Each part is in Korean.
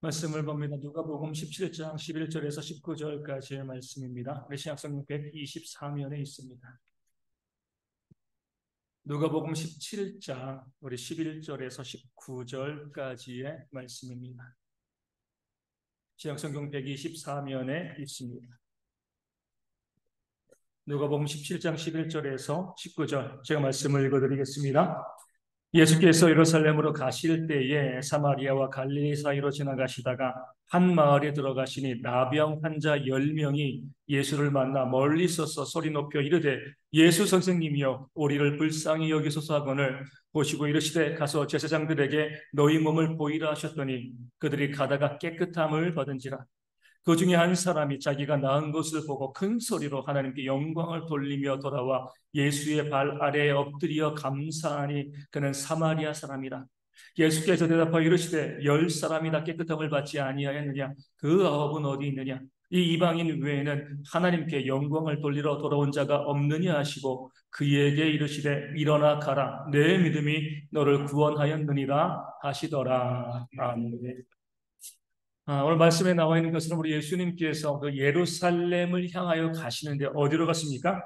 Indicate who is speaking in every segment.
Speaker 1: 말씀을 봅니다. 누가복음 17장 11절에서 19절까지의 말씀입니다. 우리 신약성경 124면에 있습니다. 누가복음 17장 우리 11절에서 19절까지의 말씀입니다. 신약성경 124면에 있습니다. 누가복음 17장 11절에서 19절 제가 말씀을 읽어드리겠습니다. 예수께서 예루살렘으로 가실 때에 사마리아와 갈릴리 사이로 지나가시다가 한 마을에 들어가시니 나병 환자 10명이 예수를 만나 멀리 서서 소리 높여 이르되 예수 선생님이여 우리를 불쌍히 여기소서 하거늘 보시고 이르시되 가서 제사장들에게 너희 몸을 보이라 하셨더니 그들이 가다가 깨끗함을 받은지라. 그 중에 한 사람이 자기가 나은 것을 보고 큰 소리로 하나님께 영광을 돌리며 돌아와 예수의 발 아래에 엎드려 감사하니 그는 사마리아 사람이라. 예수께서 대답하여 이르시되 10사람이 다 깨끗함을 받지 아니하였느냐? 그 9은 어디 있느냐? 이 이방인 외에는 하나님께 영광을 돌리러 돌아온 자가 없느냐 하시고 그에게 이르시되 일어나 가라. 내 믿음이 너를 구원하였느니라 하시더라. 아멘. 오늘 말씀에 나와 있는 것은 우리 예수님께서 그 예루살렘을 향하여 가시는데 어디로 갔습니까?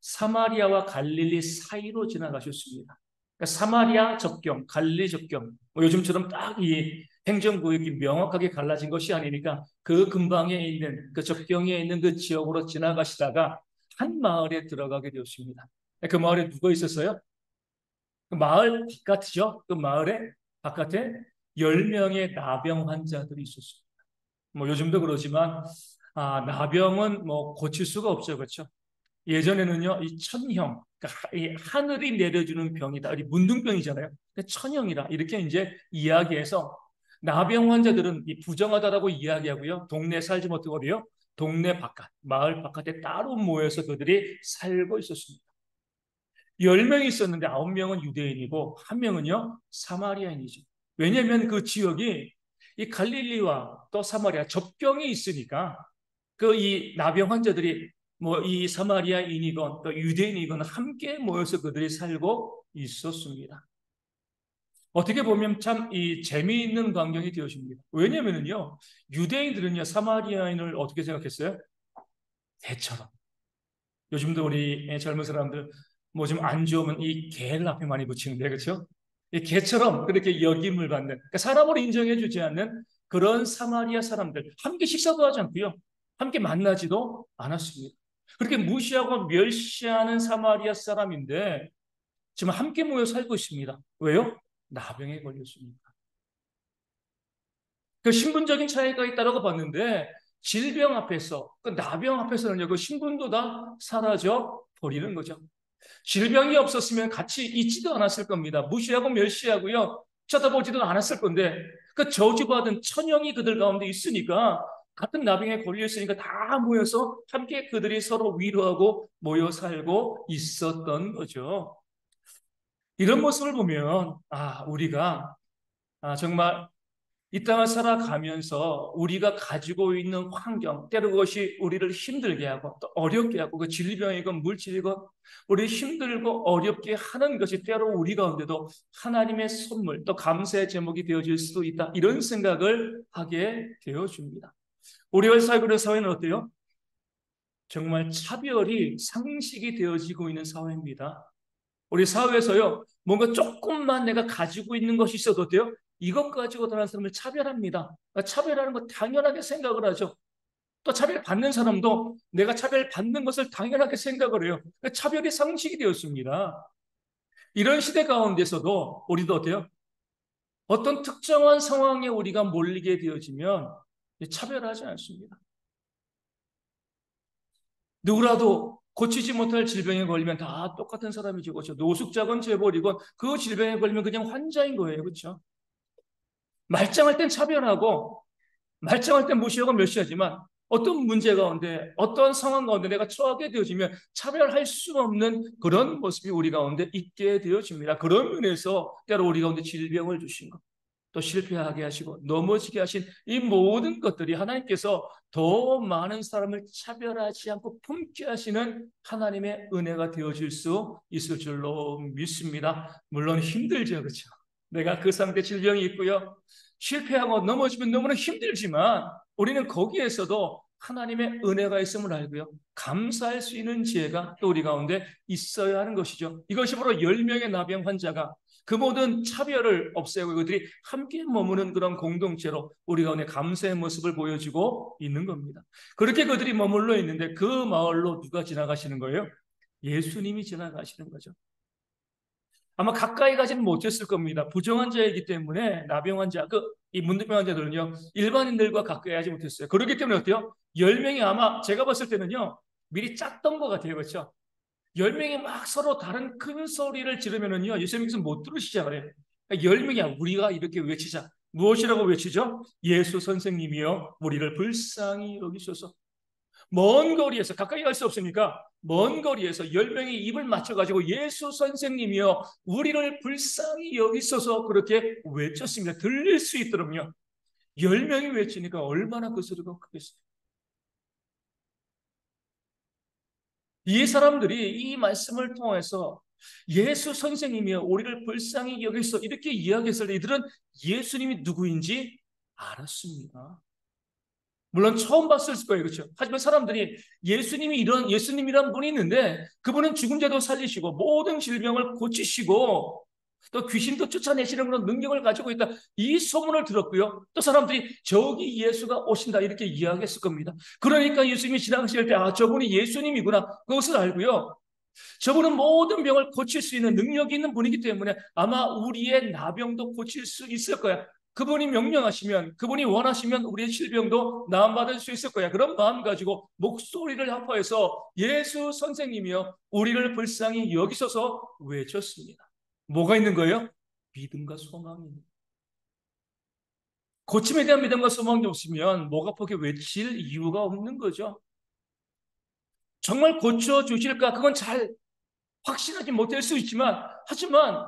Speaker 1: 사마리아와 갈릴리 사이로 지나가셨습니다. 그러니까 사마리아 접경, 갈릴리 접경, 요즘처럼 딱 이 행정구역이 명확하게 갈라진 것이 아니니까 그 근방에 있는 그 접경에 있는 그 지역으로 지나가시다가 한 마을에 들어가게 되었습니다. 그 마을에 누가 있었어요? 그 마을 바깥이죠. 그 마을의 바깥에 10명의 나병 환자들이 있었습니다. 요즘도 그러지만 나병은 고칠 수가 없죠, 그렇죠? 예전에는요 이 천형, 그러니까 이 하늘이 내려주는 병이다, 이 문둥병이잖아요. 천형이라 이렇게 이제 이야기해서 나병 환자들은 이 부정하다라고 이야기하고요, 동네 살지 못하고 어디요? 동네 바깥, 마을 바깥에 따로 모여서 그들이 살고 있었습니다. 10명이 있었는데 9명은 유대인이고 1명은요 사마리아인이죠. 왜냐하면 그 지역이 이 갈릴리와 또 사마리아 접경이 있으니까 그 이 나병 환자들이 이 사마리아인이건 또 유대인이건 함께 모여서 그들이 살고 있었습니다. 어떻게 보면 참 이 재미있는 광경이 되어집니다. 왜냐하면요 유대인들은요 사마리아인을 어떻게 생각했어요? 개처럼. 요즘도 우리 젊은 사람들 좀 안 좋으면 이 개를 앞에 많이 붙이는데, 그렇죠? 이 개처럼 그렇게 역임을 받는, 그러니까 사람을 인정해 주지 않는 그런 사마리아 사람들, 함께 식사도 하지 않고요, 함께 만나지도 않았습니다. 그렇게 무시하고 멸시하는 사마리아 사람인데 지금 함께 모여 살고 있습니다. 왜요? 나병에 걸렸습니다. 그 신분적인 차이가 있다라고 봤는데 질병 앞에서, 그 나병 앞에서는요 그 신분도 다 사라져 버리는 거죠. 질병이 없었으면 같이 있지도 않았을 겁니다. 무시하고 멸시하고요, 쳐다보지도 않았을 건데 그 저주받은 천형이 그들 가운데 있으니까, 같은 나병에 걸려 있으니까 다 모여서 함께 그들이 서로 위로하고 모여 살고 있었던 거죠. 이런 모습을 보면 우리가 정말 이 땅을 살아가면서 우리가 가지고 있는 환경, 때로 그것이 우리를 힘들게 하고 또 어렵게 하고, 그 질병이건 물질이건 우리 힘들고 어렵게 하는 것이 때로 우리 가운데도 하나님의 선물, 또 감사의 제목이 되어질 수도 있다, 이런 생각을 하게 되어줍니다. 우리가 살고 있는 사회는 어때요? 정말 차별이 상식이 되어지고 있는 사회입니다. 우리 사회에서요, 뭔가 조금만 내가 가지고 있는 것이 있어도 돼요? 이것 가지고 다른 사람을 차별합니다. 차별하는 거 당연하게 생각을 하죠. 또 차별받는 사람도 내가 차별받는 것을 당연하게 생각을 해요. 차별이 상식이 되었습니다. 이런 시대 가운데서도 우리도 어때요? 어떤 특정한 상황에 우리가 몰리게 되어지면 차별하지 않습니다. 누구라도 고치지 못할 질병에 걸리면 다 똑같은 사람이죠. 그렇죠? 노숙자건 재벌이건 그 질병에 걸리면 그냥 환자인 거예요. 그렇죠? 말짱할 땐 차별하고 말짱할 땐 무시하고 멸시하지만 어떤 문제 가운데, 어떤 상황 가운데 내가 처하게 되어지면 차별할 수 없는 그런 모습이 우리 가운데 있게 되어집니다. 그런 면에서 때로 우리 가운데 질병을 주신 것, 또 실패하게 하시고 넘어지게 하신 이 모든 것들이 하나님께서 더 많은 사람을 차별하지 않고 품게 하시는 하나님의 은혜가 되어질 수 있을 줄로 믿습니다. 물론 힘들죠, 그렇죠? 내가 그 상태 질병이 있고요, 실패하고 넘어지면 너무나 힘들지만 우리는 거기에서도 하나님의 은혜가 있음을 알고요. 감사할 수 있는 지혜가 또 우리 가운데 있어야 하는 것이죠. 이것이 바로 10명의 나병 환자가 그 모든 차별을 없애고 그들이 함께 머무는 그런 공동체로 우리 가운데 감사의 모습을 보여주고 있는 겁니다. 그렇게 그들이 머물러 있는데 그 마을로 누가 지나가시는 거예요? 예수님이 지나가시는 거죠. 아마 가까이 가지는 못했을 겁니다. 부정한 자이기 때문에 나병 환자, 이 문둥병 환자들은요, 일반인들과 가까이 하지 못했어요. 그렇기 때문에 어때요? 10명이 아마 제가 봤을 때는요, 미리 짰던 것 같아요. 그렇죠? 10명이 막 서로 다른 큰 소리를 지르면은요, 예수님께서 못 들으시잖아요. 10명이야, 우리가 이렇게 외치자. 무엇이라고 외치죠? 예수 선생님이여, 우리를 불쌍히 여기소서. 먼 거리에서 가까이 갈 수 없으니까 먼 거리에서 10명이 입을 맞춰가지고 예수 선생님이여 우리를 불쌍히 여기소서 그렇게 외쳤습니다. 들릴 수 있도록요. 10명이 외치니까 얼마나 그 소리가 크겠어요. 이 사람들이 이 말씀을 통해서 예수 선생님이여 우리를 불쌍히 여기소 이렇게 이야기했을 때 이들은 예수님이 누구인지 알았습니다. 물론 처음 봤을 거예요. 그렇죠? 하지만 사람들이 예수님이란 분이 있는데 그분은 죽은 자도 살리시고 모든 질병을 고치시고 또 귀신도 쫓아내시는 그런 능력을 가지고 있다. 이 소문을 들었고요. 또 사람들이 저기 예수가 오신다 이렇게 이야기했을 겁니다. 그러니까 예수님이 지나가실 때 저분이 예수님이구나. 그것을 알고요. 저분은 모든 병을 고칠 수 있는 능력이 있는 분이기 때문에 아마 우리의 나병도 고칠 수 있을 거야. 그분이 명령하시면, 그분이 원하시면 우리의 질병도 나음받을 수 있을 거야. 그런 마음 가지고 목소리를 합하여서 예수 선생님이여 우리를 불쌍히 여기셔서 외쳤습니다. 뭐가 있는 거예요? 믿음과 소망이 있는 거예요. 고침에 대한 믿음과 소망이 없으면 목 아프게 외칠 이유가 없는 거죠. 정말 고쳐주실까? 그건 잘 확신하지 못할 수 있지만 하지만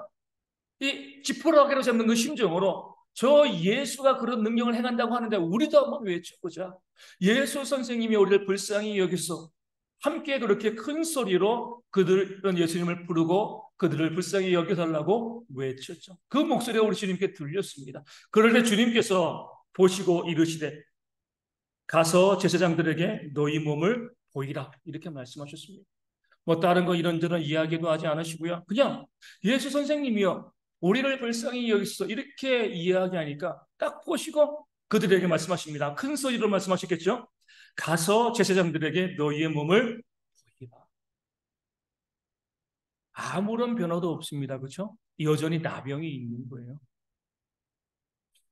Speaker 1: 이 지푸라기로 잡는 그 심정으로 저 예수가 그런 능력을 행한다고 하는데 우리도 한번 외쳐보자. 예수 선생님이 우리를 불쌍히 여기서 함께 그렇게 큰 소리로 그들은 예수님을 부르고 그들을 불쌍히 여겨달라고 외쳤죠. 그 목소리가 우리 주님께 들렸습니다. 그럴 때 주님께서 보시고 이르시되 가서 제사장들에게 너희 몸을 보이라 이렇게 말씀하셨습니다. 뭐 다른 거 이런저런 이야기도 하지 않으시고요. 그냥 예수 선생님이요. 우리를 불쌍히 여기서 이렇게 이야기하니까 딱 보시고 그들에게 말씀하십니다. 큰 소리로 말씀하셨겠죠. 가서 제사장들에게 너희의 몸을 보이라. 아무런 변화도 없습니다. 그렇죠? 여전히 나병이 있는 거예요.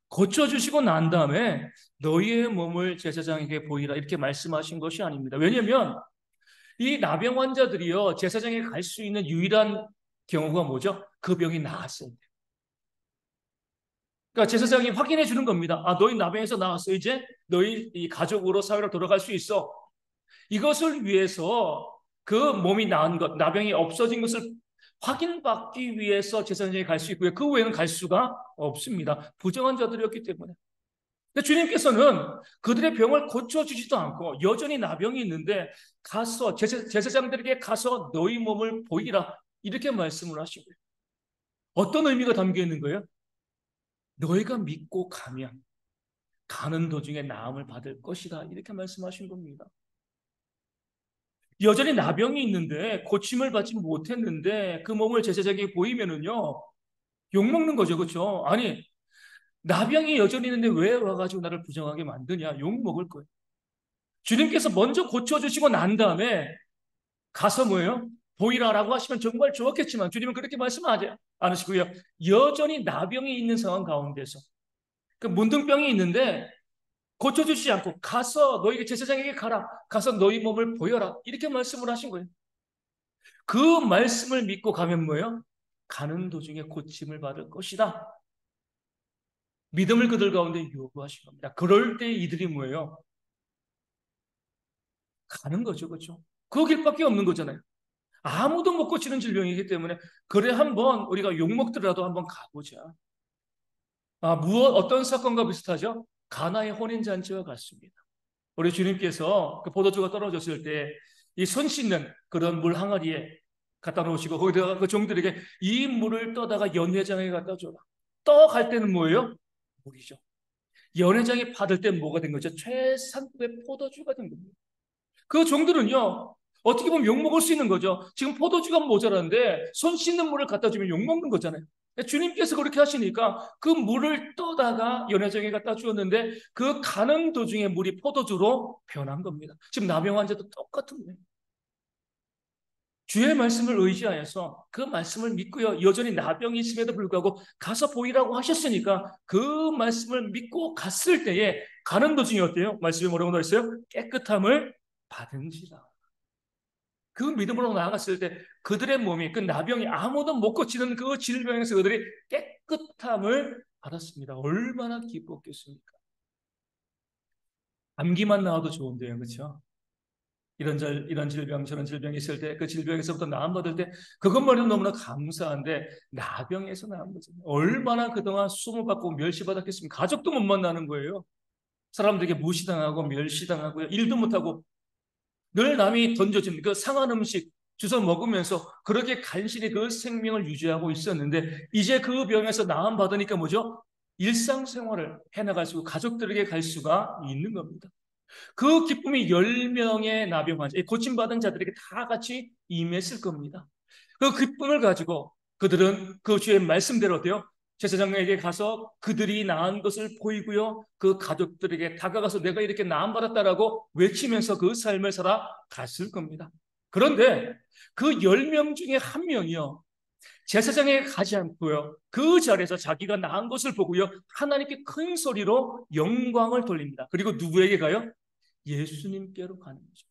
Speaker 1: 고쳐주시고 난 다음에 너희의 몸을 제사장에게 보이라 이렇게 말씀하신 것이 아닙니다. 왜냐하면 이 나병 환자들이요 제사장에 갈 수 있는 유일한 경우가 뭐죠? 그 병이 나았어요. 그러니까 제사장이 확인해 주는 겁니다. 너희 나병에서 나왔어. 이제 너희 이 가족으로 사회로 돌아갈 수 있어. 이것을 위해서 그 몸이 나은 것, 나병이 없어진 것을 확인받기 위해서 제사장에 갈 수 있고요. 그 외에는 갈 수가 없습니다. 부정한 자들이었기 때문에. 근데 주님께서는 그들의 병을 고쳐주지도 않고 여전히 나병이 있는데 가서 제사장들에게 가서 너희 몸을 보이라 이렇게 말씀을 하시고요. 어떤 의미가 담겨 있는 거예요? 너희가 믿고 가면 가는 도중에 나음을 받을 것이다 이렇게 말씀하신 겁니다. 여전히 나병이 있는데 고침을 받지 못했는데 그 몸을 제사장에게 보이면은요 욕먹는 거죠. 그렇죠? 아니 나병이 여전히 있는데 왜 와가지고 나를 부정하게 만드냐 욕먹을 거예요. 주님께서 먼저 고쳐주시고 난 다음에 가서 뭐예요? 보이라라고 하시면 정말 좋았겠지만 주님은 그렇게 말씀하지 않으시고요. 여전히 나병이 있는 상황 가운데서 그 문둥병이 있는데 고쳐주시지 않고 가서 너희가 제사장에게 가라. 가서 너희 몸을 보여라. 이렇게 말씀을 하신 거예요. 그 말씀을 믿고 가면 뭐예요? 가는 도중에 고침을 받을 것이다. 믿음을 그들 가운데 요구하신 겁니다. 그럴 때 이들이 뭐예요? 가는 거죠. 그렇죠? 그 길밖에 없는 거잖아요. 아무도 못 고치는 질병이기 때문에 그래 한번 우리가 욕먹더라도 한번 가보자. 어떤 사건과 비슷하죠? 가나의 혼인잔치와 같습니다. 우리 주님께서 그 포도주가 떨어졌을 때 이 손 씻는 그런 물 항아리에 갖다 놓으시고 거기다가 그 종들에게 이 물을 떠다가 연회장에 갖다 줘라. 떠갈 때는 뭐예요? 물이죠. 연회장이 받을 때 뭐가 된 거죠? 최상급의 포도주가 된 겁니다. 그 종들은요, 어떻게 보면 욕먹을 수 있는 거죠. 지금 포도주가 모자란데 손 씻는 물을 갖다 주면 욕먹는 거잖아요. 주님께서 그렇게 하시니까 그 물을 떠다가 연회장에 갖다 주었는데 그 가는 도중에 물이 포도주로 변한 겁니다. 지금 나병 환자도 똑같은 거예요. 주의 말씀을 의지하여서 그 말씀을 믿고요. 여전히 나병이 있음에도 불구하고 가서 보이라고 하셨으니까 그 말씀을 믿고 갔을 때에 가는 도중에 어때요? 말씀이 뭐라고 나와 있어요? 깨끗함을 받은지라. 그 믿음으로 나아갔을 때 그들의 몸이 그 나병이 아무도 못 고치는 그 질병에서 그들이 깨끗함을 받았습니다. 얼마나 기뻤겠습니까? 감기만 나와도 좋은데요, 그렇죠? 이런 질병 저런 질병이 있을 때 그 질병에서부터 나음받을 때 그것만으로 너무나 감사한데 나병에서 나은 거죠. 얼마나 그동안 수모을 받고 멸시받았겠습니까? 가족도 못 만나는 거예요. 사람들에게 무시당하고 멸시당하고요. 일도 못하고 늘 남이 던져준 그 상한 음식 주워 먹으면서 그렇게 간신히 그 생명을 유지하고 있었는데 이제 그 병에서 나음 받으니까 뭐죠? 일상생활을 해나갈 수 있고 가족들에게 갈 수가 있는 겁니다. 그 기쁨이 10명의 나병 환자, 고침받은 자들에게 다 같이 임했을 겁니다. 그 기쁨을 가지고 그들은 그 주의 말씀대로 어때요? 제사장에게 가서 그들이 나은 것을 보이고요. 그 가족들에게 다가가서 내가 이렇게 나음받았다라고 외치면서 그 삶을 살아갔을 겁니다. 그런데 그 10명 중에 한 명이요. 제사장에게 가지 않고요. 그 자리에서 자기가 나은 것을 보고요. 하나님께 큰 소리로 영광을 돌립니다. 그리고 누구에게 가요? 예수님께로 가는 거죠.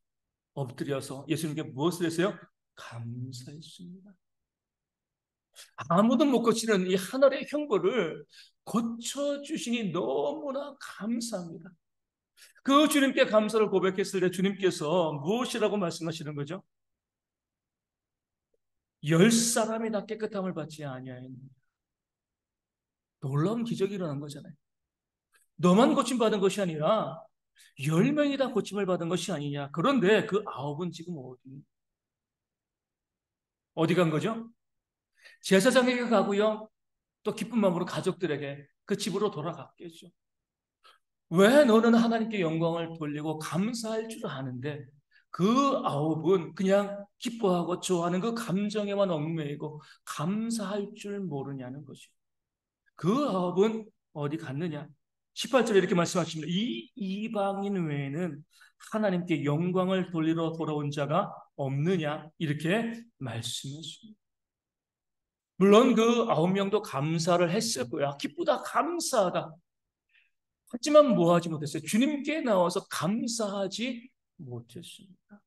Speaker 1: 엎드려서 예수님께 무엇을 했어요? 감사했습니다. 아무도 못 고치는 이 하늘의 형벌을 고쳐주시니 너무나 감사합니다. 그 주님께 감사를 고백했을 때 주님께서 무엇이라고 말씀하시는 거죠? 10사람이 다 깨끗함을 받지 아니하였느냐. 놀라운 기적이 일어난 거잖아요. 너만 고침받은 것이 아니라 10명이 다 고침을 받은 것이 아니냐. 그런데 그 9은 지금 어디 간 거죠? 제사장에게 가고요. 또 기쁜 마음으로 가족들에게 그 집으로 돌아갔겠죠. 왜 너는 하나님께 영광을 돌리고 감사할 줄 아는데 그 9은 그냥 기뻐하고 좋아하는 그 감정에만 얽매이고 감사할 줄 모르냐는 것이죠. 그 9은 어디 갔느냐? 18절에 이렇게 말씀하십니다. 이 이방인 외에는 하나님께 영광을 돌리러 돌아온 자가 없느냐? 이렇게 말씀했습니다. 물론 그 9명도 감사를 했을 거야. 기쁘다, 감사하다. 하지만 뭐 하지 못했어요? 주님께 나와서 감사하지 못했습니다.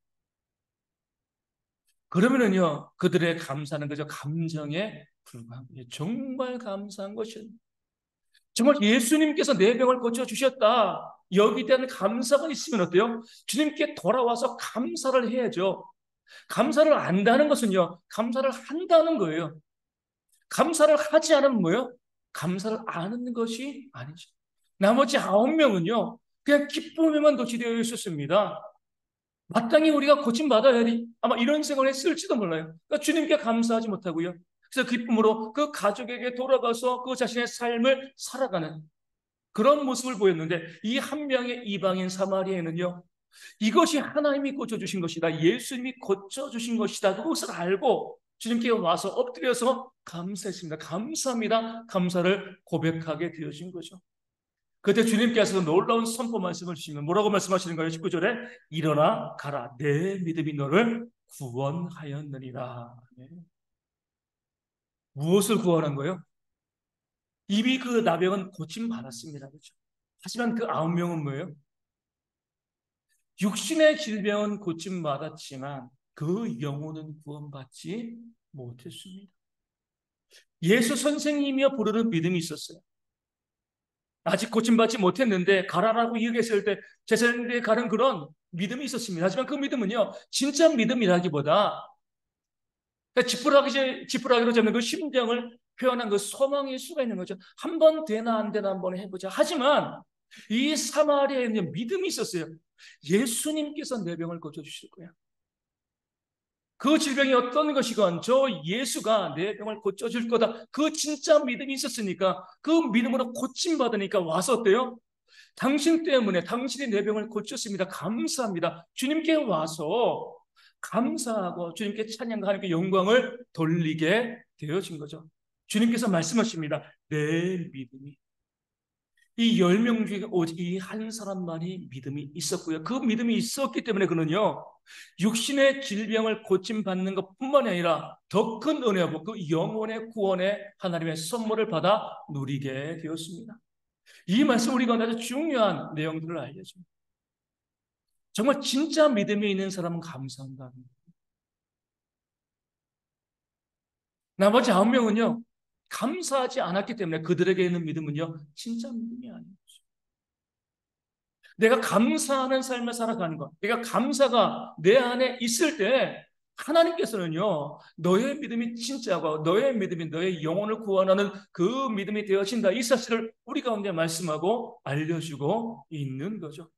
Speaker 1: 그러면은요, 그들의 감사는 그저 감정에 불과한 거예요. 정말 감사한 것은 정말 예수님께서 내 병을 고쳐주셨다. 여기에 대한 감사가 있으면 어때요? 주님께 돌아와서 감사를 해야죠. 감사를 안다는 것은요, 감사를 한다는 거예요. 감사를 하지 않으면 뭐예요? 감사를 안 하는 것이 아니죠. 나머지 9명은요, 그냥 기쁨에만 도취되어 있었습니다. 마땅히 우리가 고침받아야 돼. 아마 이런 생각을 했을지도 몰라요. 그러니까 주님께 감사하지 못하고요. 그래서 기쁨으로 그 가족에게 돌아가서 그 자신의 삶을 살아가는 그런 모습을 보였는데 이 한 명의 이방인 사마리아인은요. 이것이 하나님이 고쳐주신 것이다. 예수님이 고쳐주신 것이다. 그것을 알고 주님께 와서 엎드려서 감사했습니다. 감사합니다. 감사를 고백하게 되어진 거죠. 그때 주님께서 놀라운 선포 말씀을 주시면 뭐라고 말씀하시는 거예요? 19절에 일어나 가라. 내 믿음이 너를 구원하였느니라. 네. 무엇을 구원한 거예요? 이미 그 나병은 고침받았습니다. 그렇죠? 하지만 그 9명은 뭐예요? 육신의 질병은 고침받았지만 그 영혼은 구원받지 못했습니다. 예수 선생님이여 부르는 믿음이 있었어요. 아직 고침받지 못했는데 가라라고 얘기했을 때 제사장에게 가는 그런 믿음이 있었습니다. 하지만 그 믿음은요, 진짜 믿음이라기보다 지푸라기로 잡는 그 심정을 표현한 그 소망일 수가 있는 거죠. 한 번 되나 안 되나 한번 해보자. 하지만 이 사마리아에는 믿음이 있었어요. 예수님께서 내 병을 고쳐주실 거야. 그 질병이 어떤 것이건 저 예수가 내 병을 고쳐줄 거다. 그 진짜 믿음이 있었으니까 그 믿음으로 고침받으니까 와서 어때요? 당신 때문에 당신이 내 병을 고쳤습니다. 감사합니다. 주님께 와서 감사하고 주님께 찬양과 하나님께 영광을 돌리게 되어진 거죠. 주님께서 말씀하십니다. 내 믿음이. 이 10명 중에 오직 이 한 사람만이 믿음이 있었고요. 그 믿음이 있었기 때문에 그는요, 육신의 질병을 고침받는 것뿐만 아니라 더 큰 은혜하고 그 영혼의 구원의 하나님의 선물을 받아 누리게 되었습니다. 이 말씀 우리가 아주 중요한 내용들을 알려줍니다. 정말 진짜 믿음이 있는 사람은 감사한다. 나머지 9명은요, 감사하지 않았기 때문에 그들에게 있는 믿음은요, 진짜 믿음이 아니에요. 내가 감사하는 삶을 살아가는 것, 내가 감사가 내 안에 있을 때 하나님께서는요, 너의 믿음이 진짜고 너의 믿음이 너의 영혼을 구원하는 그 믿음이 되어진다. 이 사실을 우리 가운데 말씀하고 알려주고 있는 거죠.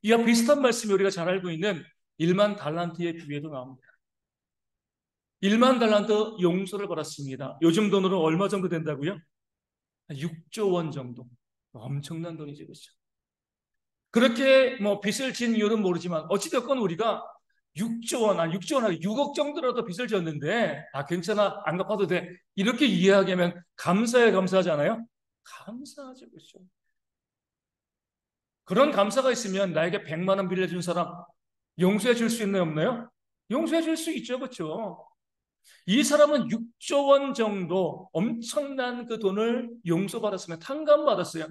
Speaker 1: 이와 비슷한 말씀이 우리가 잘 알고 있는 1만 달란트의 비유에도 나옵니다. 1만 달란트 용서를 받았습니다. 요즘 돈으로 얼마 정도 된다고요? 6조 원 정도. 엄청난 돈이죠, 그렇죠? 그렇게 뭐 빚을 진 이유는 모르지만 어찌됐건 우리가 6조 원, 6조 원, 6억 정도라도 빚을 졌는데 괜찮아, 안 갚아도 돼. 이렇게 이해하면 감사해, 감사하잖아요? 감사하죠, 그렇죠? 그런 감사가 있으면 나에게 100만 원 빌려준 사람 용서해 줄 수 있나요, 없나요? 용서해 줄 수 있죠, 그렇죠? 이 사람은 6조 원 정도 엄청난 그 돈을 용서받았으면 탕감받았어요.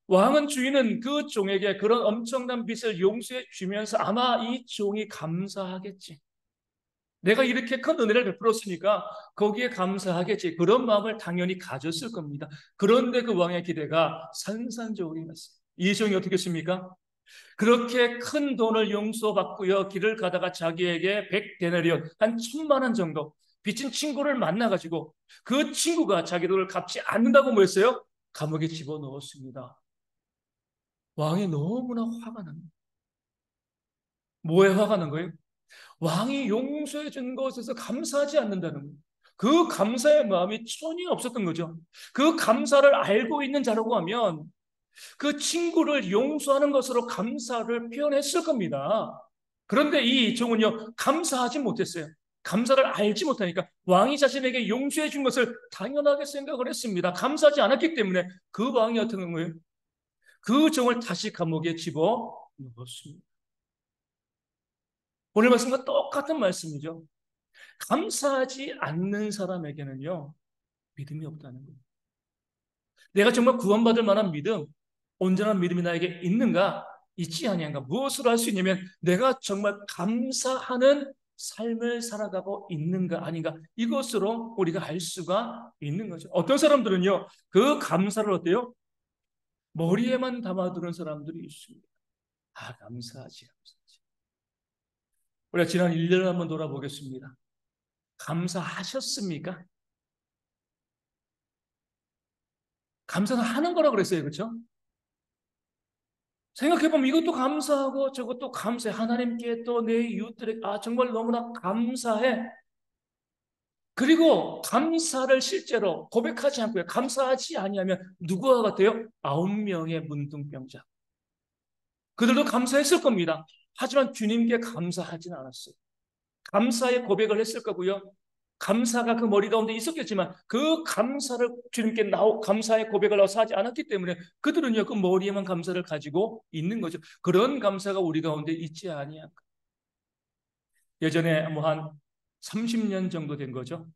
Speaker 1: 왕은 주인은 그 종에게 그런 엄청난 빚을 용서해 주면서 아마 이 종이 감사하겠지. 내가 이렇게 큰 은혜를 베풀었으니까 거기에 감사하겠지. 그런 마음을 당연히 가졌을 겁니다. 그런데 그 왕의 기대가 산산조각이었어요. 이 종이 어떻게 했습니까? 그렇게 큰 돈을 용서받고요. 길을 가다가 자기에게 100데나리온, 한 1,000만 원 정도 빚진 친구를 만나가지고 그 친구가 자기 돈을 갚지 않는다고 뭐 했어요? 감옥에 집어넣었습니다. 왕이 너무나 화가 납니다. 뭐에 화가 난 거예요? 왕이 용서해 준 것에서 감사하지 않는다는 거예요. 그 감사의 마음이 전혀 없었던 거죠. 그 감사를 알고 있는 자라고 하면 그 친구를 용서하는 것으로 감사를 표현했을 겁니다. 그런데 이 종은요, 감사하지 못했어요. 감사를 알지 못하니까 왕이 자신에게 용서해 준 것을 당연하게 생각을 했습니다. 감사하지 않았기 때문에 그 왕이 어떤 거예요? 그 종을 다시 감옥에 집어 넣었습니다. 오늘 말씀과 똑같은 말씀이죠. 감사하지 않는 사람에게는요, 믿음이 없다는 거예요. 내가 정말 구원받을 만한 믿음, 온전한 믿음이 나에게 있는가, 있지 아니한가, 무엇으로 할 수 있냐면 내가 정말 감사하는 삶을 살아가고 있는가 아닌가, 이것으로 우리가 알 수가 있는 거죠. 어떤 사람들은요, 그 감사를 어때요? 머리에만 담아두는 사람들이 있습니다. 감사하지, 감사하지. 우리가 지난 1년을 한번 돌아보겠습니다. 감사하셨습니까? 감사는 하는 거라 그랬어요. 그렇죠? 생각해보면 이것도 감사하고 저것도 감사해. 하나님께 또 내 이웃들에게 정말 너무나 감사해. 그리고 감사를 실제로 고백하지 않고요. 감사하지 아니하면 누구와 같아요? 9명의 문둥병자. 그들도 감사했을 겁니다. 하지만 주님께 감사하진 않았어요. 감사의 고백을 했을 거고요. 감사가 그 머리 가운데 있었겠지만 그 감사를 주님께 감사의 고백을 나와서 하지 않았기 때문에 그들은요, 그 머리에만 감사를 가지고 있는 거죠. 그런 감사가 우리 가운데 있지 아니한가. 예전에 뭐 한 30년 정도 된 거죠.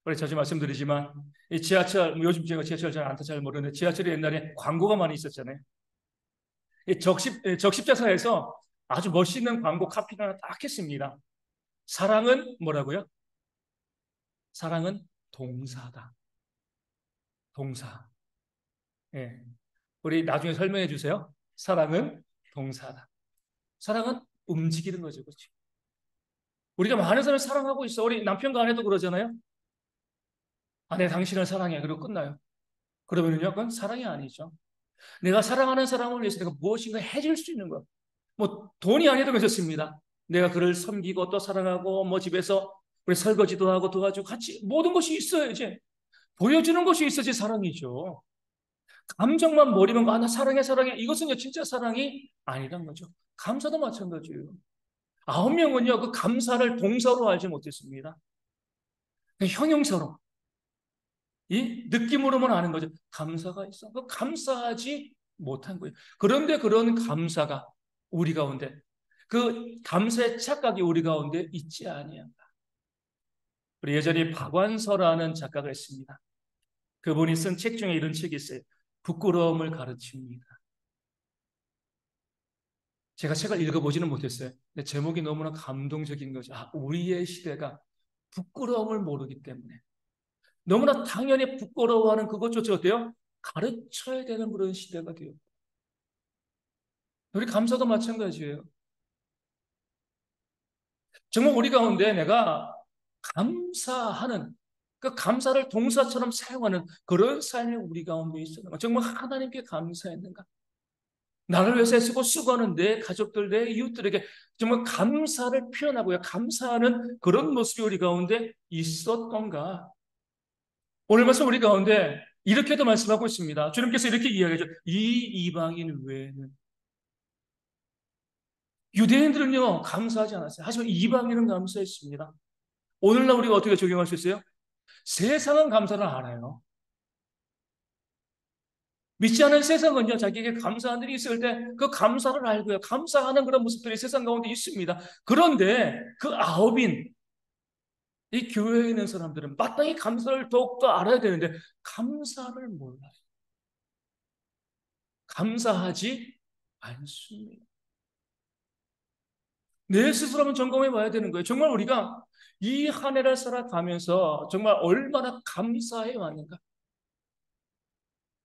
Speaker 1: 우리 자주 말씀드리지만 이 지하철, 요즘 제가 지하철 잘 안 타서 잘 모르는데 지하철에 옛날에 광고가 많이 있었잖아요. 이 적십자사에서 아주 멋있는 광고 카피를 하나 딱 했습니다. 사랑은 뭐라고요? 사랑은 동사다. 동사. 예. 우리 나중에 설명해 주세요. 사랑은 동사다. 사랑은 움직이는 거죠. 그렇죠? 우리가 많은 사람을 사랑하고 있어. 우리 남편과 아내도 그러잖아요. 아내 당신을 사랑해. 그리고 끝나요. 그러면요, 그건 사랑이 아니죠. 내가 사랑하는 사람을 위해서 내가 무엇인가 해줄 수 있는 것. 뭐 돈이 아니어도 괜찮습니다. 내가 그를 섬기고 또 사랑하고 뭐 집에서 우리 설거지도 하고 도와주고 같이 모든 것이 있어야지. 보여주는 것이 있어야지 사랑이죠. 감정만 몰입은 거, 아, 나 사랑해, 사랑해. 이것은 진짜 사랑이 아니란 거죠. 감사도 마찬가지예요. 9명은요, 그 감사를 동사로 알지 못했습니다. 형용사로. 이 느낌으로만 아는 거죠. 감사가 있어. 그 감사하지 못한 거예요. 그런데 그런 감사가 우리 가운데, 그 감사의 착각이 우리 가운데 있지 아니한가. 우리 예전에 박완서라는 작가가 있습니다. 그분이 쓴 책 중에 이런 책이 있어요. 부끄러움을 가르칩니다. 제가 책을 읽어보지는 못했어요. 근데 제목이 너무나 감동적인 거죠. 아, 우리의 시대가 부끄러움을 모르기 때문에 너무나 당연히 부끄러워하는 그것조차 어때요? 가르쳐야 되는 그런 시대가 돼요. 우리 감사도 마찬가지예요. 정말 우리 가운데 내가 감사하는, 그 감사를 동사처럼 사용하는 그런 삶이 우리 가운데 있었는가? 정말 하나님께 감사했는가? 나를 위해서 애쓰고 수고하는 내 가족들, 내 이웃들에게 정말 감사를 표현하고요. 감사하는 그런 모습이 우리 가운데 있었던가? 오늘 말씀 우리 가운데 이렇게도 말씀하고 있습니다. 주님께서 이렇게 이야기하죠. 이 이방인 외에는. 유대인들은요, 감사하지 않았어요. 하지만 이방인은 감사했습니다. 오늘날 우리가 어떻게 적용할 수 있어요? 세상은 감사를 안 해요. 믿지 않은 세상은요, 자기에게 감사한 일이 있을 때 그 감사를 알고요. 감사하는 그런 모습들이 세상 가운데 있습니다. 그런데 그 아홉인, 이 교회에 있는 사람들은 마땅히 감사를 더욱더 알아야 되는데, 감사를 몰라요. 감사하지 않습니다. 내 스스로 한번 점검해 봐야 되는 거예요. 정말 우리가 이 한 해를 살아가면서 정말 얼마나 감사해 왔는가.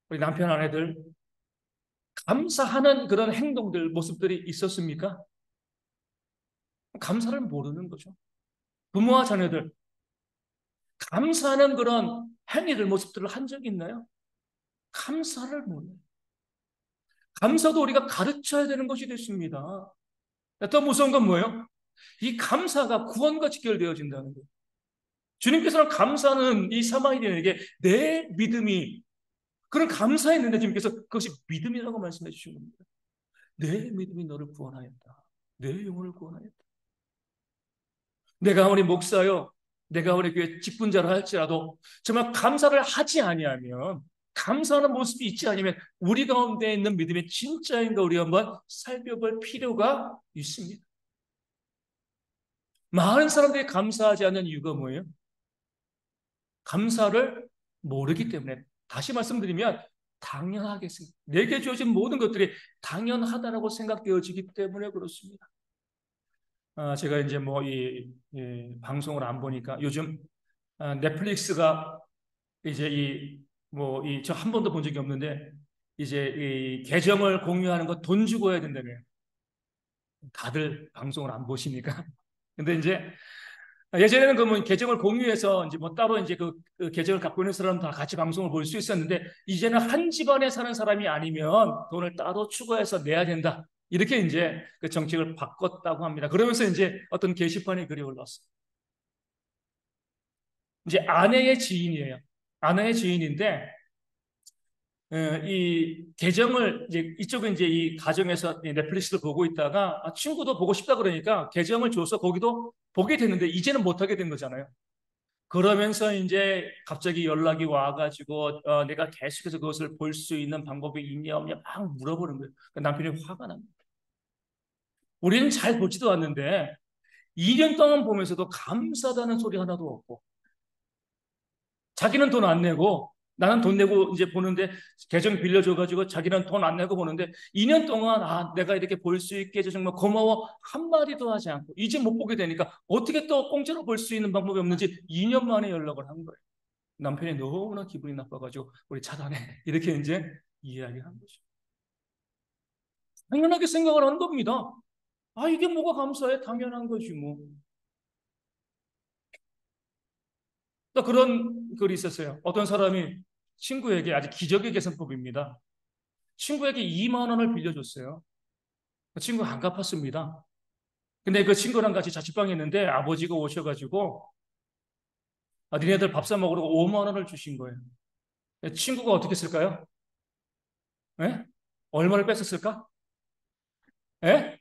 Speaker 1: 우리 남편 아내들 감사하는 그런 행동들, 모습들이 있었습니까? 감사를 모르는 거죠. 부모와 자녀들 감사하는 그런 행위들, 모습들을 한 적이 있나요? 감사를 몰라요. 감사도 우리가 가르쳐야 되는 것이 됐습니다. 더 무서운 건 뭐예요? 이 감사가 구원과 직결되어진다는 거예요. 주님께서는 감사는 이 사마리아에게 내 믿음이, 그런 감사했는데 주님께서 그것이 믿음이라고 말씀해 주신 겁니다. 내 믿음이 너를 구원하였다. 내 영혼을 구원하였다. 내가 아무리 목사요, 내가 아무리 교회 직분자를 할지라도 정말 감사를 하지 아니하면, 감사하는 모습이 있지 않으면 우리 가운데 있는 믿음이 진짜인가 우리 한번 살펴볼 필요가 있습니다. 많은 사람들이 감사하지 않는 이유가 뭐예요? 감사를 모르기 때문에. 다시 말씀드리면 당연하겠습니다. 내게 주어진 모든 것들이 당연하다라고 생각되어지기 때문에 그렇습니다. 제가 이제 뭐 방송을 안 보니까 요즘 넷플릭스가 이제 저 한 번도 본 적이 없는데 이제 이 계정을 공유하는 거 돈 주고 해야 된다며요. 다들 방송을 안 보시니까. 근데 이제 예전에는 그러면 계정을 공유해서 이제 뭐 따로 이제 그 계정을 갖고 있는 사람 다 같이 방송을 볼 수 있었는데, 이제는 한 집안에 사는 사람이 아니면 돈을 따로 추가해서 내야 된다. 이렇게 이제 그 정책을 바꿨다고 합니다. 그러면서 이제 어떤 게시판에 글이 올랐어요. 이제 아내의 지인이에요. 아내의 지인인데 이 계정을 이제 이쪽은 이제 이 가정에서 넷플릭스를 보고 있다가 친구도 보고 싶다 그러니까 계정을 줘서 거기도 보게 됐는데 이제는 못 하게 된 거잖아요. 그러면서 이제 갑자기 연락이 와가지고 내가 계속해서 그것을 볼 수 있는 방법이 있냐 없냐 막 물어보는 거예요. 그러니까 남편이 화가 납니다. 우리는 잘 보지도 않는데 2년 동안 보면서도 감사하다는 소리 하나도 없고, 자기는 돈 안 내고 나는 돈 내고 이제 보는데, 계정 빌려줘가지고 자기는 돈 안 내고 보는데 2년 동안 내가 이렇게 볼 수 있게 해서 정말 고마워 한마디도 하지 않고 이제 못 보게 되니까 어떻게 또 공짜로 볼 수 있는 방법이 없는지 2년 만에 연락을 한 거예요. 남편이 너무나 기분이 나빠가지고 우리 차단해 이렇게 이제 이야기한 거죠. 당연하게 생각을 한 겁니다. 이게 뭐가 감사해? 당연한 거지 뭐. 또 그런 글이 있었어요. 어떤 사람이 친구에게, 아주 기적의 계산법입니다. 친구에게 2만 원을 빌려줬어요. 그 친구가 안 갚았습니다. 근데 그 친구랑 같이 자취방에 있는데 아버지가 오셔가지고 니네들 밥 사 먹으라고 5만 원을 주신 거예요. 친구가 어떻게 했을까요? 예? 얼마를 뺐었을까? 예?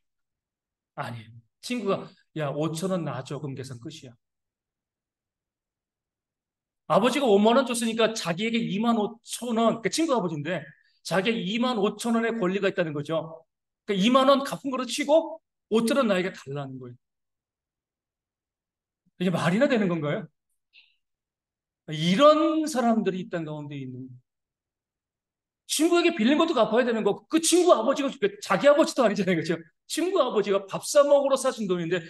Speaker 1: 아니에요. 친구가 야 5천 원 놔줘. 그럼 계산 끝이야. 아버지가 5만 원 줬으니까 자기에게 2만 5천 원, 그 친구 아버지인데 자기에게 2만 5천 원의 권리가 있다는 거죠. 그러니까 2만 원 갚은 거로 치고 5천 원 나에게 달라는 거예요. 이게 말이나 되는 건가요? 이런 사람들이 이 땅 가운데 있는 친구에게 빌린 것도 갚아야 되는 거. 그 친구 아버지가 자기 아버지도 아니잖아요, 그렇죠? 친구 아버지가 밥 사 먹으러 사준 돈인데,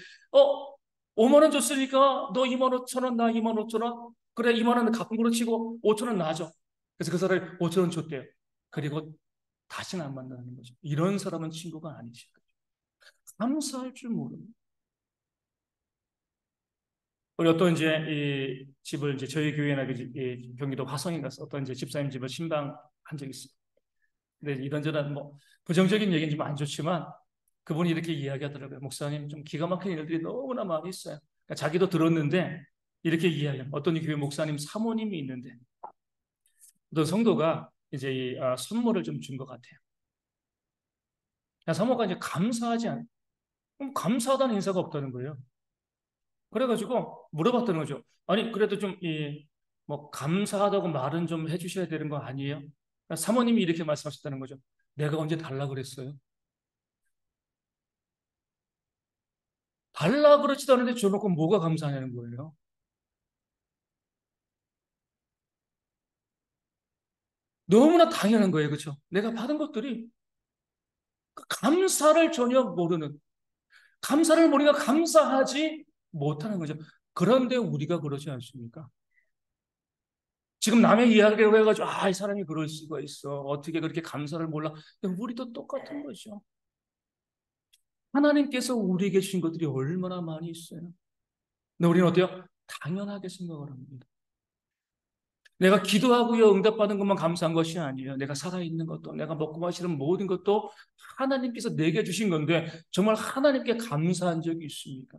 Speaker 1: 5만 원 줬으니까 너 2만 5천 원, 나 2만 5천 원. 그래, 2만 원 갚은 거로 치고 5천 원 놔줘. 그래서 그 사람이 5천 원 줬대요. 그리고 다시는 안 만나는 거죠. 이런 사람은 친구가 아니죠. 감사할 줄 모르는. 우리 어떤 이제 이 집을 이제 저희 교회나 이 경기도 화성에 가서 어떤 이제 집사님 집을 신방한 적이 있어요. 근데 이런저런 뭐 부정적인 얘기는 좀 안 좋지만 그분이 이렇게 이야기하더라고요. 목사님 좀 기가 막힌 일들이 너무나 많이 있어요. 그러니까 자기도 들었는데 이렇게 이야기해요. 어떤 교회 목사님 사모님이 있는데 어떤 성도가 이제 선물을 좀 준 것 같아요. 그러니까 사모가 이제 감사하지 않, 감사하다는 인사가 없다는 거예요. 그래가지고 물어봤다는 거죠. 아니 그래도 좀 뭐 감사하다고 말은 좀 해주셔야 되는 거 아니에요? 그러니까 사모님이 이렇게 말씀하셨다는 거죠. 내가 언제 달라 그랬어요? 달라 그러지도 않은데 줘놓고 뭐가 감사하냐는 거예요. 너무나 당연한 거예요. 그렇죠? 내가 받은 것들이 감사를 전혀 모르는, 감사를 모르니까 감사하지 못하는 거죠. 그런데 우리가 그러지 않습니까? 지금 남의 이야기를 해가지고 이 사람이 그럴 수가 있어. 어떻게 그렇게 감사를 몰라. 근데 우리도 똑같은 거죠. 하나님께서 우리에게 주신 것들이 얼마나 많이 있어요. 근데 우리는 어때요? 당연하게 생각을 합니다. 내가 기도하고요, 응답받은 것만 감사한 것이 아니에요. 내가 살아있는 것도, 내가 먹고 마시는 모든 것도 하나님께서 내게 주신 건데, 정말 하나님께 감사한 적이 있습니까?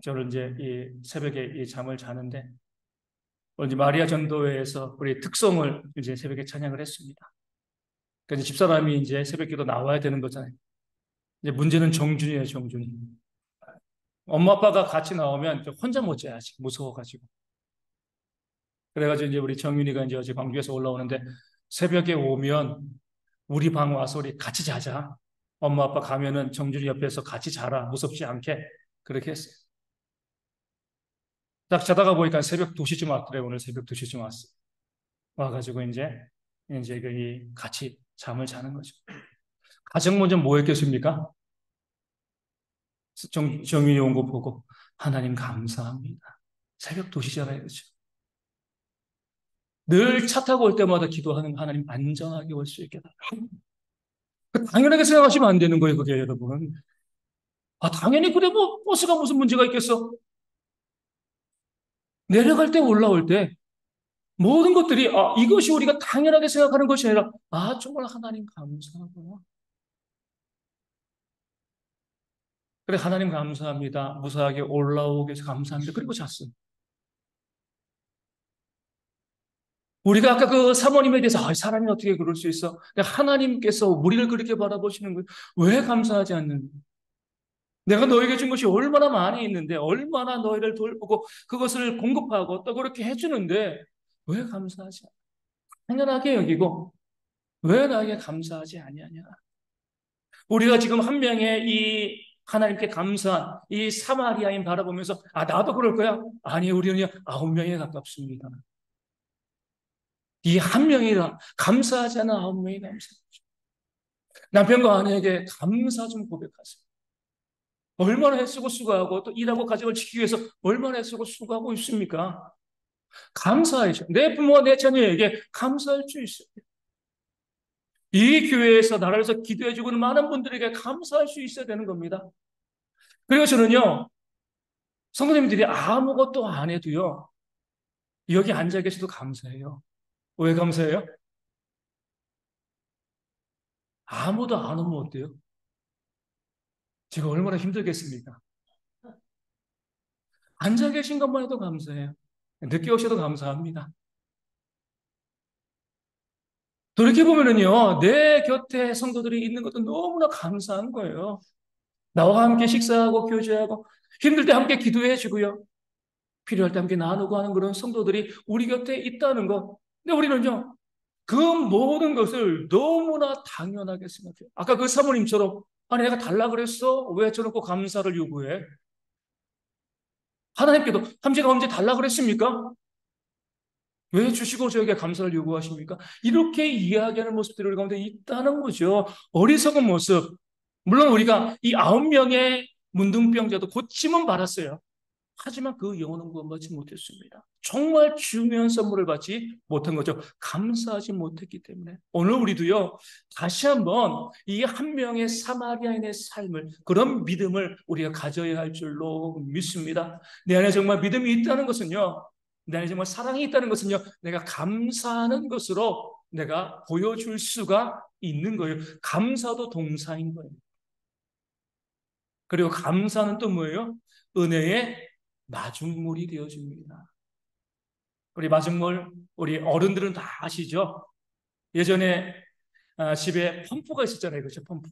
Speaker 1: 저는 이제 이 새벽에 이 잠을 자는데, 이제 마리아 전도회에서 우리 특성을 이제 새벽에 찬양을 했습니다. 그래서 집사람이 이제 새벽 기도 나와야 되는 거잖아요. 이제 문제는 정준이에요, 정준이. 엄마 아빠가 같이 나오면 혼자 못 자야지, 무서워가지고. 그래가지고 이제 우리 정윤이가 이제 어제 광주에서 올라오는데 새벽에 오면 우리 방 와서 우리 같이 자자. 엄마 아빠 가면은 정준이 옆에서 같이 자라. 무섭지 않게. 그렇게 했어요. 딱 자다가 보니까 새벽 2시쯤 왔더래요. 오늘 새벽 2시쯤 왔어요. 와가지고 이제 같이 잠을 자는 거죠. 가장 먼저 뭐 했겠습니까? 정윤이 온 거 보고 하나님 감사합니다. 새벽 2시잖아요. 그렇죠? 늘 차 타고 올 때마다 기도하는 하나님 안전하게 올 수 있게 달라. 당연하게 생각하시면 안 되는 거예요, 그게 여러분. 당연히 그래 뭐 버스가 무슨 문제가 있겠어? 내려갈 때 올라올 때 모든 것들이 이것이 우리가 당연하게 생각하는 것이 아니라 정말 하나님 감사하구나. 그래 하나님 감사합니다. 무사하게 올라오게 해서 감사합니다. 그리고 잤어요. 우리가 아까 그 사모님에 대해서 사람이 어떻게 그럴 수 있어? 하나님께서 우리를 그렇게 바라보시는 거예요. 왜 감사하지 않는? 내가 너에게 준 것이 얼마나 많이 있는데 얼마나 너희를 돌보고 그것을 공급하고 또 그렇게 해주는데 왜 감사하지 않아? 당연하게 여기고 왜 나에게 감사하지 아니하냐? 우리가 지금 한 명의 이 하나님께 감사한 이 사마리아인 바라보면서 나도 그럴 거야? 아니 우리는 9명에 가깝습니다. 이 한 명이라 감사하지 않은 9명이 감사하죠. 남편과 아내에게 감사 좀 고백하세요. 얼마나 애쓰고 수고하고 또 일하고 가정을 지키기 위해서 얼마나 애쓰고 수고하고 있습니까? 감사하죠. 내 부모와 내 자녀에게 감사할 수 있어요. 이 교회에서 나라를 위해서 기도해주고 있는 많은 분들에게 감사할 수 있어야 되는 겁니다. 그리고 저는요, 성도님들이 아무것도 안 해도요, 여기 앉아 계셔도 감사해요. 왜 감사해요? 아무도 안 오면 어때요? 제가 얼마나 힘들겠습니까? 앉아 계신 것만 해도 감사해요. 늦게 오셔도 감사합니다. 돌이켜보면은요, 내 곁에 성도들이 있는 것도 너무나 감사한 거예요. 나와 함께 식사하고 교제하고 힘들 때 함께 기도해 주고요. 필요할 때 함께 나누고 하는 그런 성도들이 우리 곁에 있다는 것. 근데 우리는요, 그 모든 것을 너무나 당연하게 생각해요. 아까 그 사모님처럼, 아니, 내가 달라 그랬어? 왜 저렇게 감사를 요구해? 하나님께도 제가 언제 달라 그랬습니까? 왜 주시고 저에게 감사를 요구하십니까? 이렇게 이야기하는 모습들이 우리 가운데 있다는 거죠. 어리석은 모습. 물론 우리가 이 9명의 문둥병자도 고침은 받았어요. 하지만 그 영혼은 구원받지 못했습니다. 정말 중요한 선물을 받지 못한 거죠. 감사하지 못했기 때문에. 오늘 우리도요, 다시 한번 이 한 명의 사마리아인의 삶을, 그런 믿음을 우리가 가져야 할 줄로 믿습니다. 내 안에 정말 믿음이 있다는 것은요, 내 안에 정말 사랑이 있다는 것은요, 내가 감사하는 것으로 내가 보여줄 수가 있는 거예요. 감사도 동사인 거예요. 그리고 감사는 또 뭐예요? 은혜의 마중물이 되어줍니다. 우리 마중물, 우리 어른들은 다 아시죠? 예전에 집에 펌프가 있었잖아요. 그렇죠? 펌프.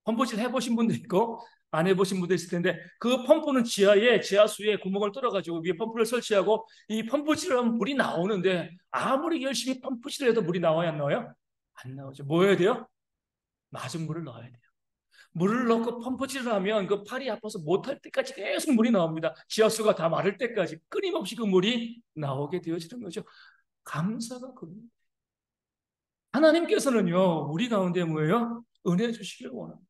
Speaker 1: 펌프질 해보신 분도 있고 안 해보신 분도 있을 텐데 그 펌프는 지하수에 구멍을 뚫어가지고 위에 펌프를 설치하고 이 펌프질을 하면 물이 나오는데 아무리 열심히 펌프질을 해도 물이 나와야 안 나와요? 안 나오죠. 뭐 해야 돼요? 마중물을 넣어야 돼요. 물을 넣고 펌프질을 하면 그 팔이 아파서 못할 때까지 계속 물이 나옵니다. 지하수가 다 마를 때까지 끊임없이 그 물이 나오게 되어지는 거죠. 감사가 그겁니다. 하나님께서는요, 우리 가운데 뭐예요? 은혜 주시길 원합니다.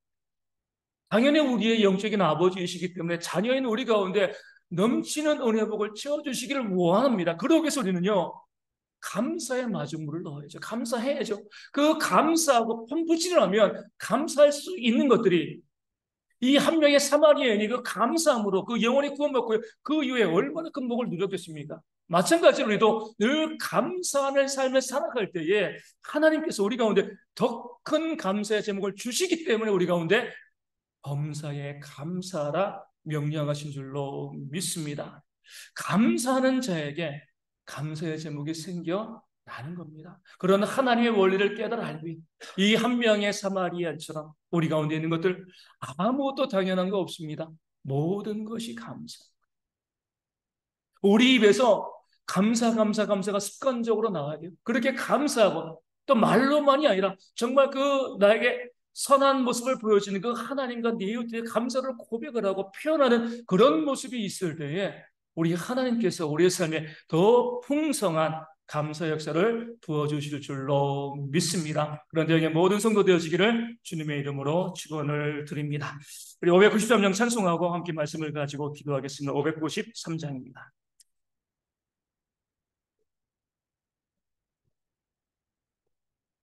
Speaker 1: 당연히 우리의 영적인 아버지이시기 때문에 자녀인 우리 가운데 넘치는 은혜 복을 채워주시기를 원합니다. 그러기 위해서 우리는요, 감사의 마중물을 넣어야죠. 감사해야죠. 그 감사하고 펌프질을 하면 감사할 수 있는 것들이 이 한 명의 사마리아인이 그 감사함으로 그 영혼이 구원받고 그 이후에 얼마나 큰 복을 누렸겠습니까? 마찬가지로 우리도 늘 감사하는 삶을 살아갈 때에 하나님께서 우리 가운데 더 큰 감사의 제목을 주시기 때문에 우리 가운데 범사에 감사라 명령하신 줄로 믿습니다. 감사하는 자에게 감사의 제목이 생겨 나는 겁니다. 그런 하나님의 원리를 깨달아 알고 이 한 명의 사마리아처럼 우리 가운데 있는 것들 아무것도 당연한 거 없습니다. 모든 것이 감사. 우리 입에서 감사가 습관적으로 나와야 돼요. 그렇게 감사하고 또 말로만이 아니라 정말 그 나에게 선한 모습을 보여주는 그 하나님과 내 이웃에 감사를 고백을 하고 표현하는 그런 모습이 있을 때에 우리 하나님께서 우리의 삶에 더 풍성한 감사 역사를 부어주실 줄로 믿습니다. 그런데 여기 모든 성도 되어지기를 주님의 이름으로 축원을 드립니다. 우리 593장 찬송하고 함께 말씀을 가지고 기도하겠습니다. 593장입니다.